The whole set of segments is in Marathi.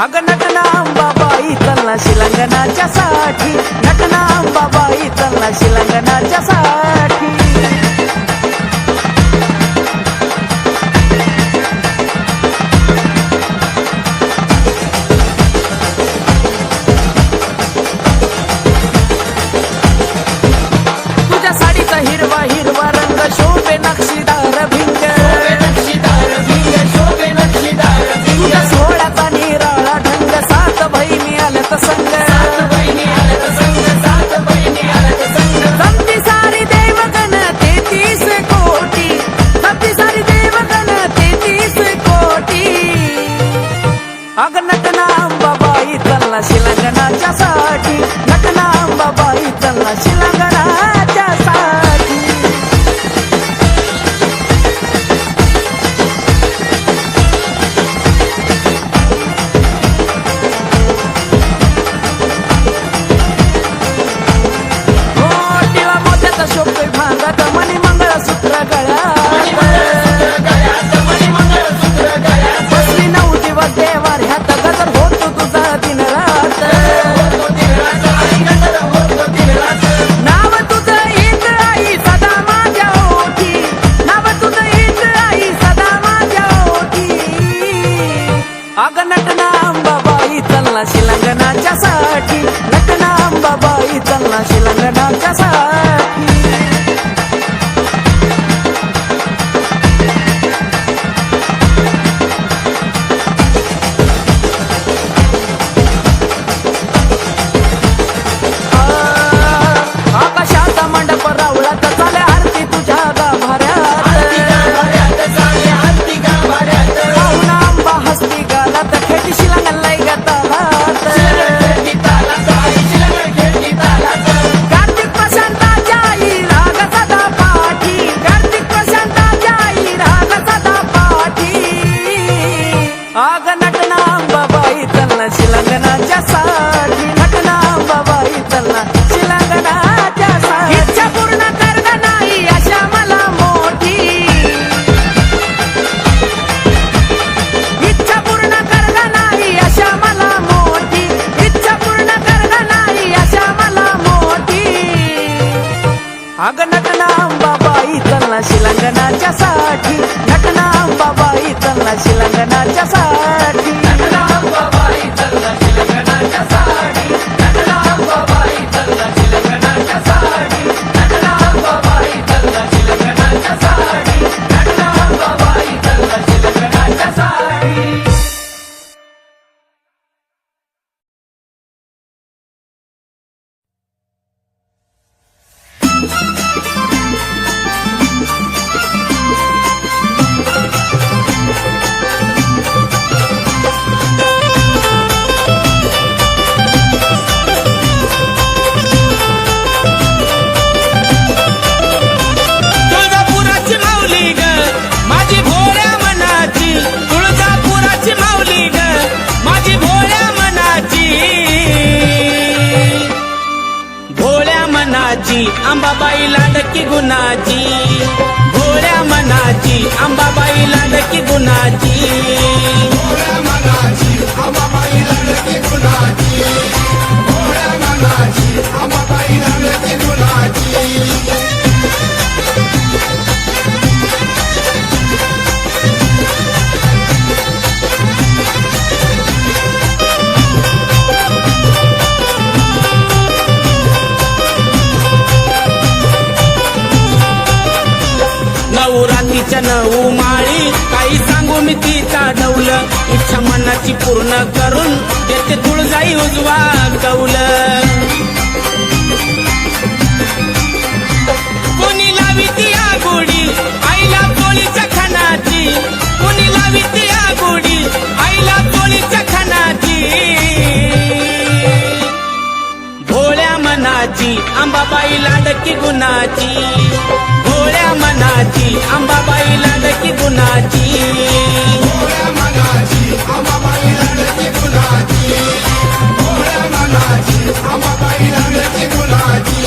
अग नटना अंबाबाई चलना शिलंगनाच्या साठी, नटना अंबाबाई चलना शिलंगनाच्या साठी। तुझ्या साडीचा हिरवा हिरवा रंग शोभे नक्षीदार भिंग, तुझ्या सोहळ्याचा निराळा ढंग, सात बहिणी आल्यात संग, जमती सारी देवगण 33 कोटी, जमती सारी देवगण 33 कोटी। अग नटना अंबाबाई चलना शिलंगनाच्या साठी, नटना अंबाबाई चलना शिलंगनाच्या साठी। शोभतोय भांगात मणी मंगळसूत्र गळ्यात, बसली नव्हती व देवाऱ्यात, गजर होतो तुझा दिन रात। नाव तुझं एक आई सदा माझ्या ओठी, नाव तुझं एक आई सदा माझ्या ओठी। अग नटना अंबाबाई चलना शिलंगनाच्या साठी, नटना अंबाबाई चलना शिलंगनाच्या साठी। आकाशाचा मंडप रावळात चाले आरती तुझ्या गाभाऱ्यात, पाहुणा आंबा हस्ती गालात, खेटी शिलंगलाय गतालात। कार्तिक प्रशांताच्या आई राग सदा पाठी, कार्तिक प्रशांताच्या आई राग सदा पाठी। आग नटना अंबाबाई चलना शिलंगनाच्या साठी, नटना अंबाबाई चलना शिलंगनाच्या साठी। इच्छा पूर्ण कर ग नाही अशा मला मोठी, इच्छा पूर्ण कर ग नाही अशा मला मोठी, इच्छा पूर्ण कर ग नाही अशा मला मोठी। अग नटना अंबाबाई चलना शिलंगनाच्या साठी, नटना अंबाबाई चलना शिलंगनाच्या साठी। नटना अंबाबाई चलना शिलंगनाच्या साठी, नटना अंबाबाई चलना शिलंगनाच्या साठी, नटना अंबाबाई चलना शिलंगनाच्या साठी, नटना अंबाबाई चलना शिलंगनाच्या साठी। तुळजापुराची माऊली ग माझी भोळ्या मनाची, तुळजापुराची माऊली ग माझी भोळ्या मनाची, भोळ्या मनाची अंबाबाई लाडकी गुणाची, भोळ्या मनाची अंबाबाई लाडकी गुणाची। भोळ्या मनाची अंबाबाई लाडकी गुणाची, भोळ्या मनाची अंबाबाई लाडकी गुणाची। नवरात्रीच्या 9 माळी काही सांगू मी तिचा डौल, इच्छा मनाची पूर्ण करून येते तुळजाई उजवा कौल। कोणी लावी ती आगोडी आईला चोळीच्या खणाची, कोणी लावी ती आगोडी आईला चोळीच्या खणाची। भोळ्या मनाची अंबाबाई लाडकी गुणाची, भोळ्या मनाची अंबाबाई लाडकी गुणाची। भोळ्या मनाची अंबाबाई लाडकी गुणाची, भोळ्या मनाची अंबाबाई लाडकी गुणाची।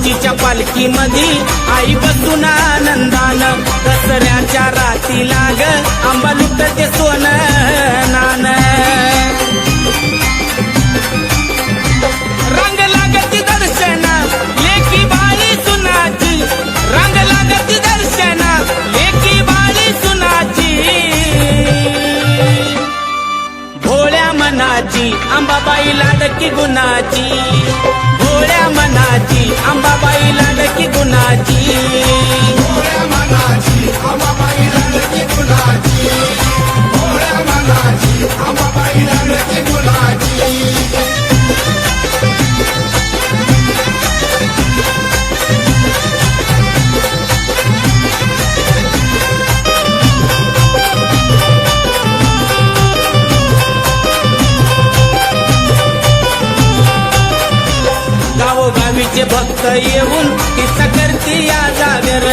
माऊलीच्या पालखी मधी आई बसून आनंदान दसऱ्याच्या राती लाग आंबा लुटते सोनं नान रंग लागती दर्शन लेकी बाळी सुनाची रंग लागती दर्शन लेकी बाळी सुनाची भोळ्या मनाची अंबाबाई लाडकी गुणाची भोळ्या मनाची अंबाबाई लाडकी गुणाची भोळ्या मनाची अंबाबाई लाडकी गुणाची भोळ्या मनाची अंबाबाई लाडकी गुणाची गावोगावीचे भक्त येऊन तिचा करती या जागर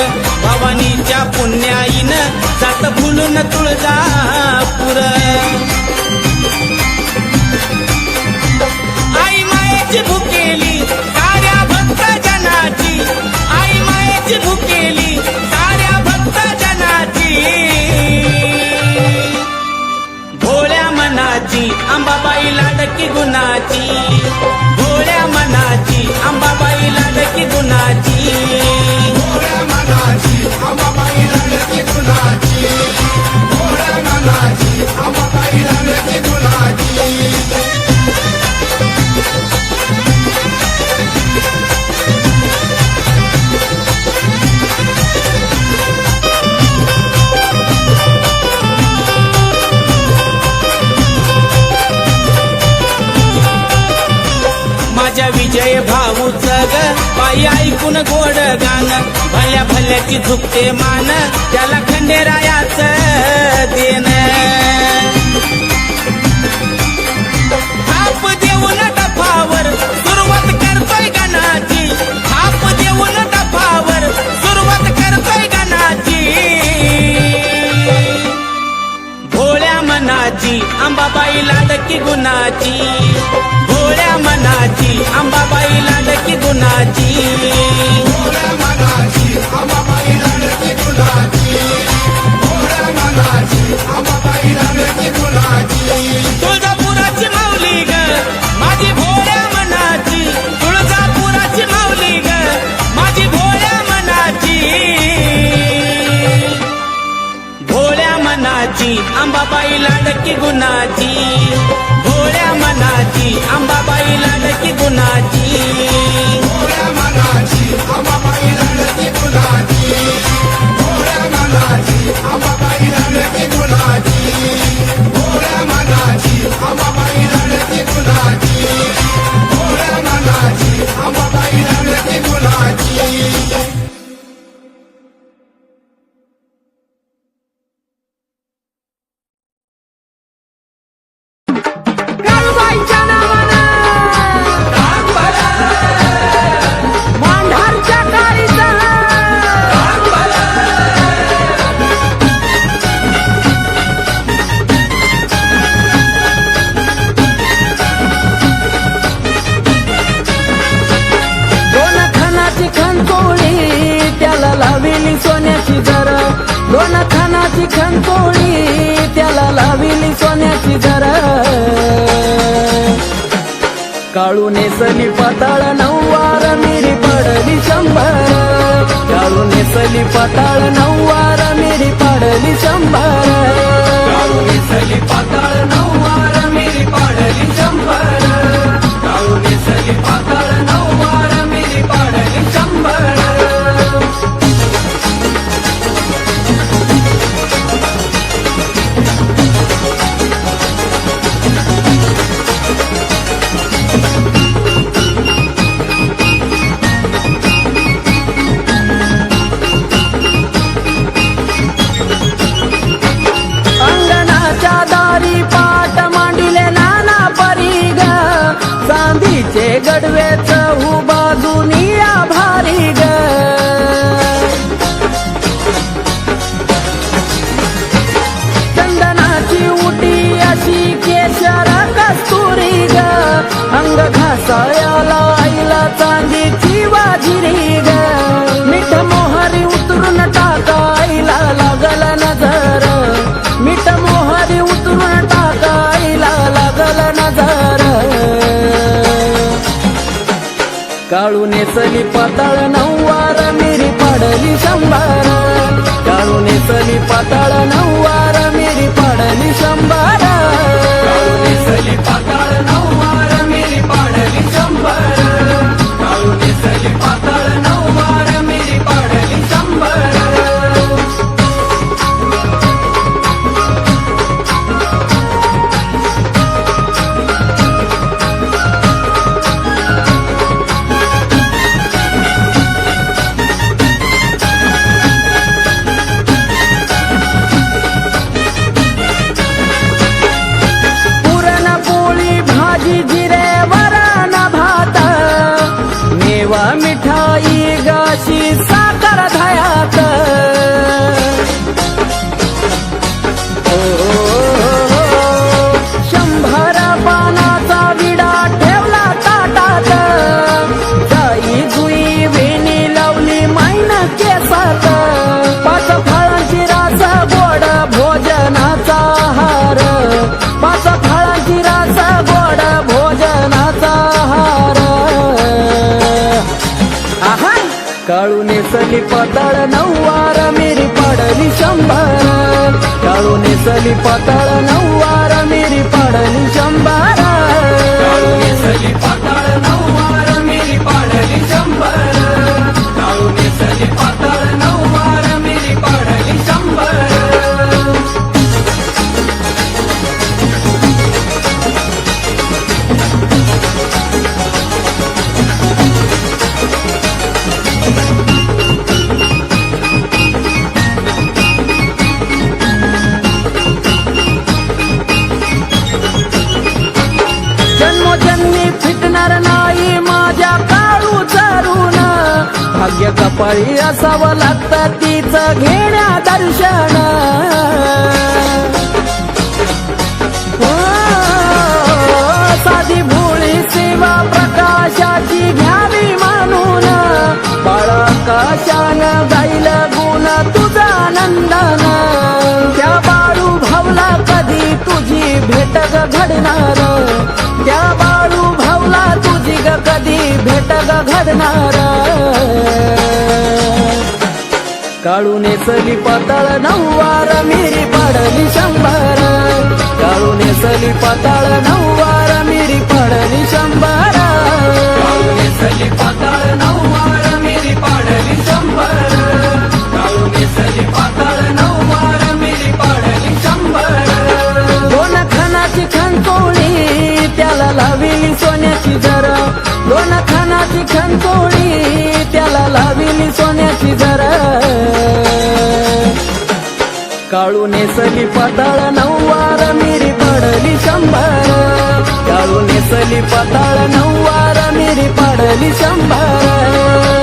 भवानीच्या पुण्याईनं जात फुलून तुळजापूर आई मायेची भुकेली साऱ्या भक्त जनाची आई मायेची भुकेली साऱ्या भक्त जनाची भोळ्या मनाची अंबाबाई लाडकी गुणाची भोळ्या मनाची अंबाबाई लाडकी गुणाची भोळ्या मनाची अंबाबाई लाडकी गुणाची भोळ्या मनाची अंबाबाई लाडकी गुणाची माझ्या विजय भाऊच ग बाई ऐकून गोड गाण भल्या भल्याची झुकते मान त्याला खंडेरायाच देण थाप देऊन डफावर सुरुवात करतोय गाण्याची थाप देऊन डफावर सुरुवात करतोय गाण्याची भोळ्या मनाची अंबाबाई लाडकी गुणाची भोळ्या मनाची अंबाबाई लाडकी गुणाची भोळ्या मनाची अंबाबाई लाडकी गुणाची भोळ्या मनाची अंबाबाई लाडकी गुणाची तुळजापुराची माऊली ग माझी भोळ्या मनाची तुळजापुराची माऊली ग माझी भोळ्या मनाची भोळ्या मनाची अंबाबाई लाडकी गुणाची भोळ्या मनाची अंबाबाई लाडकी गुणाची भोळ्या मनाची अंबाबाई लाडकी गुणाची भोळ्या मनाची अंबाबाई लाडकी गुणाची भोळ्या मनाची अंबाबाई लाडकी गुणाची भोळ्या मनाची अंबाबाई लाडकी गुणाची काळूबाईच्या नावानं मांढारच्या काळीचा दोन खानाची खणकोळी त्याला लाविली सोन्याची जर दोन खानाची खणकोळी त्याला लाविली सोन्याची जर काळू नेसली पाताळ नऊवार मिरी पडली 100 काळू नेसली पाताळ नऊवार मिरी पडली 100 काळू नेसली पाताळ नऊवार मिरी पडली 100 काळू नेसली पाताळ नऊवार मिरी पडली 100 अंगणाच्या दारी पाट मांड काळू नेसली पाताळ नऊवार मिरी पाडली शंभर काळू नेसली पाताळ नऊवार मिरी पाडली शंभर काळू नेसली पाताळ नऊवार मिरी पाडली शंभर काळू नेसली पाताळ नऊवार मिरी पाडली शंभर पुरणपोळी भाजी जिरे वरण भात मेवा मिठाई गाशी साखर धयात शंभर पानाचा विडा ठेवला ताटात जाई जुई वेणी लावली मैन केसात पाच फळांची रास गोड भोजनाचा हार पाच फळांची रास गोड भोजनाचा हार आहा काळू नेसली पाताळ नऊवार मिरी पाडली शंभर काळू नेसली पाताळ नऊवार मिरी पाडली शंभर काळू नेसली पाताळ नऊवार मिरी पाडली शंभर काळू नेसली पाताळ नऊवार मिरी पाडली शंभर जन्मोजन्मी फिटणार नाही माझ्या काळू चरून भाग्य कपाळी असावं लागतं तिचं घेण्या दर्शन साधी भोळी सेवा प्रकाशाची घ्यावी मानून बाळा काशान गाईल गुण तुझा नंदन त्या बाळू भावला कधी तुझी भेट ग घडणार त्या बाळू भावला तुझी ग कधी भेट ग घडणार काळू नेसली पाताळ नऊवार मिरी पाडली शंभर काळू नेसली पाताळ नऊवार मिरी पाडली शंभर काळू नेसली पाताळ नऊवार मिरी पाडली शंभर काळू नेसली पाताळ नऊवार मिरी पाडली शंभर दोन खानाची खणकोळी त्याला लाविली सोन्याची जरा दोन खानाची खणकोळी त्याला लाविली सोन्याची जरा काळू नेसली पाताळ नऊवार मिरी पाडली शंभर काळू नेसली पाताळ नऊवार मिरी पाडली शंभर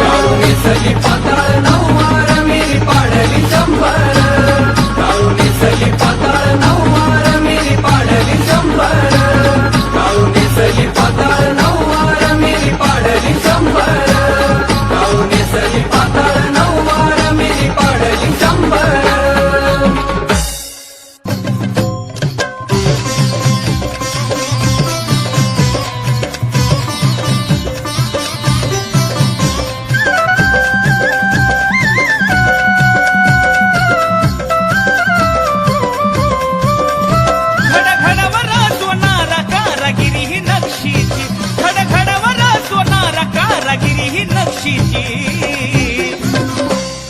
काळू नेसली पाताळ नऊवार मिरी पाडली शंभर काळू नेसली पाताळ नऊवार मिरी पाडली शंभर काळू नेसली पाताळ नऊवार मिरी पाडली शंभर काळू नेसली पाताळ नऊवार मिरी पाडली शंभर खडखडवर सोनारा कारागिरी ही नक्षीची खडखडवर सोनारा कारागिरी ही नक्षीची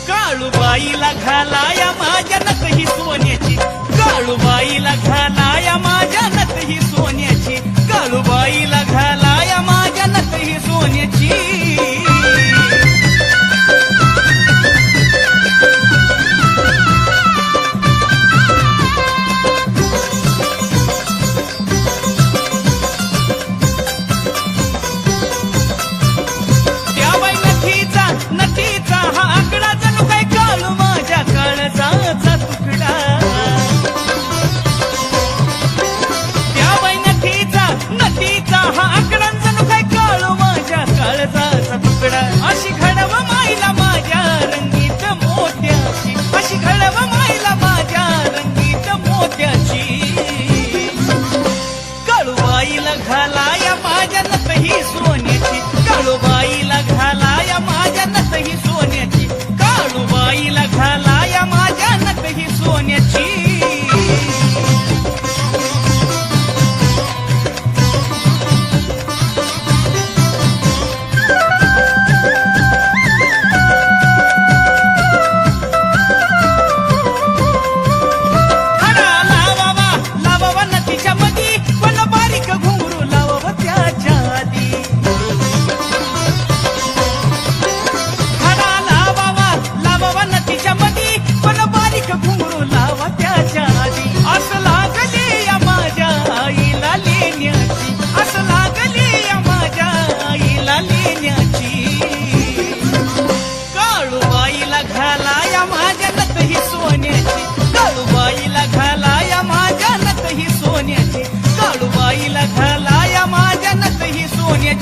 काळूबाईला घालाया माझ्या नथ ही सोन्याची काळूबाईला घालाया माझ्या नथ ही सोन्याची काळूबाईला घालाया माझ्या नथ ही सोन्याची त्या बाई नथीचा हा आकडा जणू काय काळू माझ्या काळजाचा तुकडा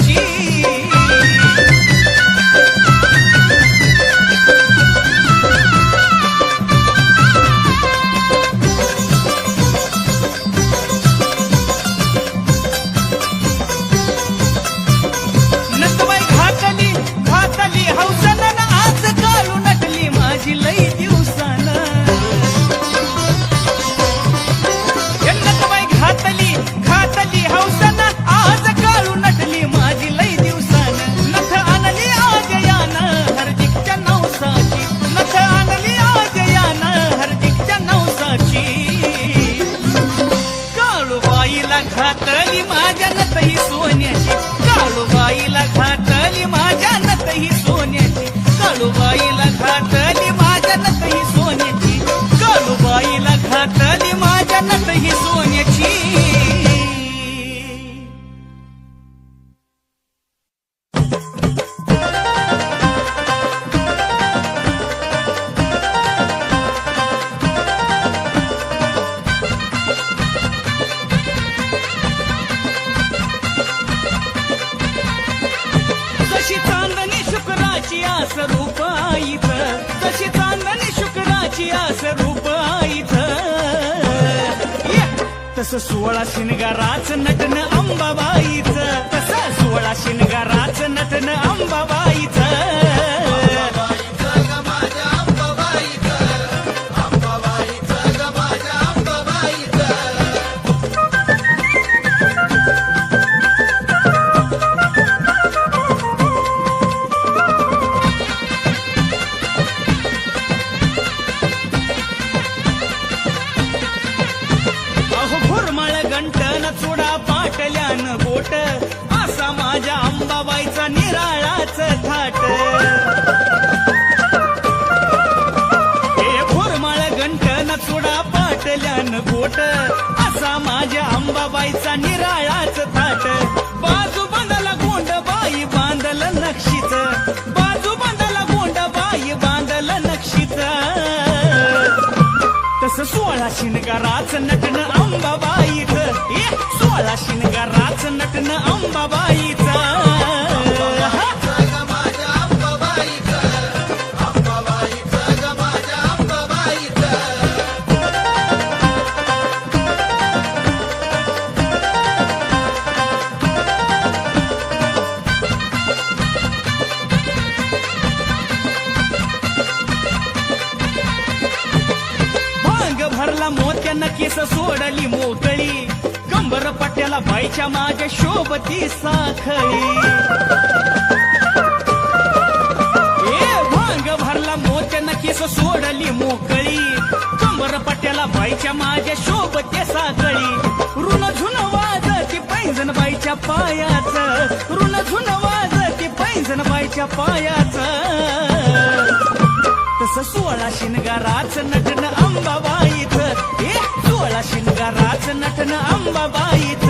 सोन्याची नसबाई घातली घातली हौसनं आज काळू नटली माझी लई दिवसानं नसबाई घातली घातली हौसनं आज काळू नटली माझी लई दिवसानं नथ आणली आज यानं हरदिकच्या नवसाची नथ आणली आज यानं हरदिकच्या नवसाची काळूबाईला घातली माझ्या नतही सोन्याची काळूबाईला घातली माझ्या नतही सोन्याची काळूबाईला घातली माझ्या नतही सोन्याची काळूबाईला घातली माझ्या नतही सोन्याची जशी चांदणी शुक्राची आस रूप आईत जशी चांदणी शुक्राची आस रूप आईत तसं 16 शिनगाराच नटन अंबाबाईच तसं 16 शिनगाराच नटन अंबाबाईच अहो घुरमळ गंटन चुडा पाटल्यान बोट असा माझ्या अंबाबाईचा निराळाच थाट हे घुरमळ गंटन चुडा पाटल्यान बोट असा माझ्या अंबाबाईचा निराळाच थाट बाजू बांधला गोंडबाई बांधल नक्षीच बाजू बांधला गोंडबाई बांधल नक्षीच तसं 16 शिनगाराच नटन अंबाबाईच 16 शिनगाराच नटन अंबाबाईच भांग भरला मोत्यानं केस सोडली मोकळी कंबर पट्ट्याला बाईच्या माझ्या शोभती साखळी ए भांग भरला मोत्यानं केस सोडली मोकळी कंबर पट्ट्याला बाईच्या माझ्या शोभते साखळी ऋण झुन वाजती पैंजण बाईच्या पायाच ऋण झुन वाजती पैंजण बाईच्या पायाच तसं 16 शिनगाराच नटन अंबाबाईच 16 शिनगाराच नटन अंबाबाईच